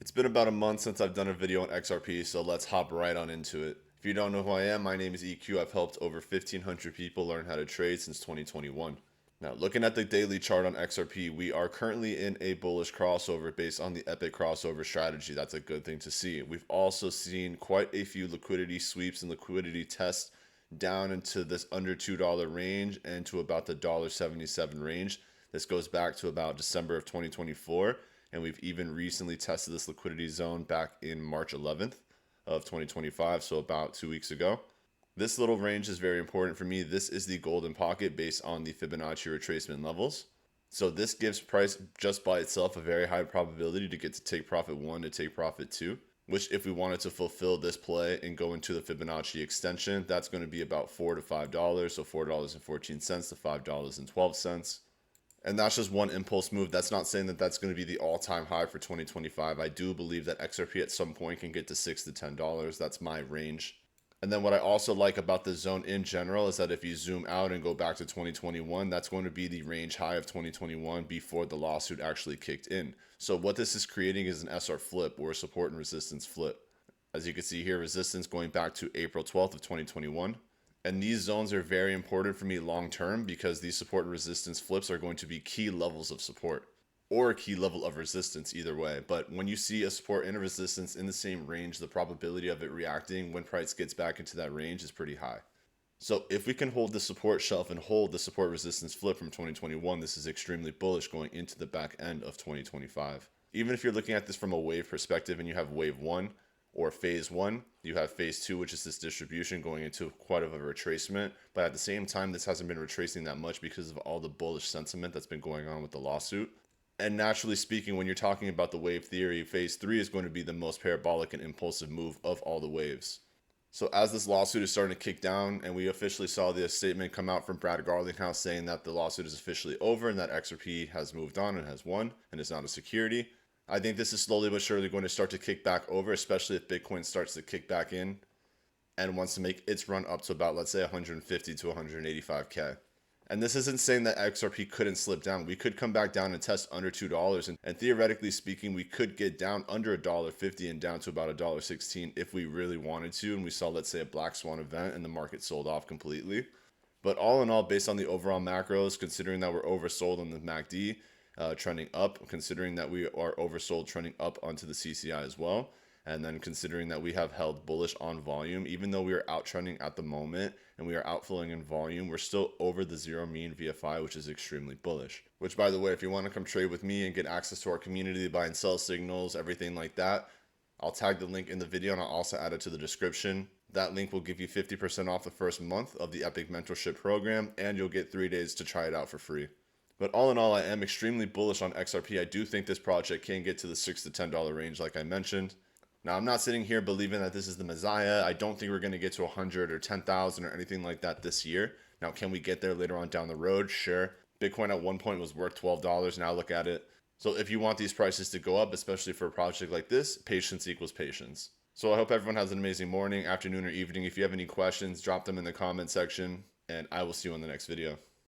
It's been about a month since I've done a video on XRP, so let's hop right on into it. If you don't know who I am, my name is EQ. I've helped over 1,500 people learn how to trade since 2021. Now, looking at the daily chart on XRP, we are currently in a bullish crossover based on the epic crossover strategy. That's a good thing to see. We've also seen quite a few liquidity sweeps and liquidity tests down into this under $2 range and to about the $1.77 range. This goes back to about December of 2024. And we've even recently tested this liquidity zone back in March 11th of 2025, so about 2 weeks ago. This little range is very important for me. This is the golden pocket based on the Fibonacci retracement levels. So this gives price just by itself a very high probability to get to take profit 1 to take profit 2, which if we wanted to fulfill this play and go into the Fibonacci extension, that's going to be about $4 to $5, so $4.14 to $5.12. And that's just one impulse move. That's not saying that that's going to be the all-time high for 2025. I do believe that XRP at some point can get to $6 to $10. That's my range. And then what I also like about the zone in general is that if you zoom out and go back to 2021, that's going to be the range high of 2021 before the lawsuit actually kicked in. So what this is creating is an SR flip, or a support and resistance flip. As you can see here, resistance going back to April 12th of 2021. And these zones are very important for me long term because these support and resistance flips are going to be key levels of support or a key level of resistance either way. But when you see a support and a resistance in the same range, the probability of it reacting when price gets back into that range is pretty high. So if we can hold the support shelf and hold the support resistance flip from 2021, this is extremely bullish going into the back end of 2025. Even if you're looking at this from a wave perspective and you have wave 1, or phase 1, you have phase 2, which is this distribution going into quite of a retracement. But at the same time, this hasn't been retracing that much because of all the bullish sentiment that's been going on with the lawsuit. And naturally speaking, when you're talking about the wave theory, phase 3 is going to be the most parabolic and impulsive move of all the waves. So as this lawsuit is starting to kick down, and we officially saw the statement come out from Brad Garlinghouse saying that the lawsuit is officially over and that XRP has moved on and has won and is not a security, I think this is slowly but surely going to start to kick back over, especially if Bitcoin starts to kick back in and wants to make its run up to about, let's say, 150 to 185K. And this isn't saying that XRP couldn't slip down. We could come back down and test under $2. And theoretically speaking, we could get down under $1.50 and down to about $1.16 if we really wanted to. And we saw, let's say, a black swan event and the market sold off completely. But all in all, based on the overall macros, considering that we're oversold on the MACD, trending up, considering that we are oversold trending up onto the CCI as well, and then considering that we have held bullish on volume, even though we are out trending at the moment and we are outflowing in volume, we're still over the zero mean VFI, which is extremely bullish. Which, by the way, if you want to come trade with me and get access to our community, buy and sell signals, everything like that, I'll tag the link in the video and I'll also add it to the description. That link will give you 50% off the first month of the Epic Mentorship Program, and you'll get 3 days to try it out for free. But all in all, I am extremely bullish on XRP. I do think this project can get to the $6 to $10 range, like I mentioned. Now, I'm not sitting here believing that this is the Messiah. I don't think we're going to get to 100 or 10,000 or anything like that this year. Now, can we get there later on down the road? Sure. Bitcoin at one point was worth $12. Now look at it. So if you want these prices to go up, especially for a project like this, patience equals patience. So I hope everyone has an amazing morning, afternoon, or evening. If you have any questions, drop them in the comment section, and I will see you in the next video.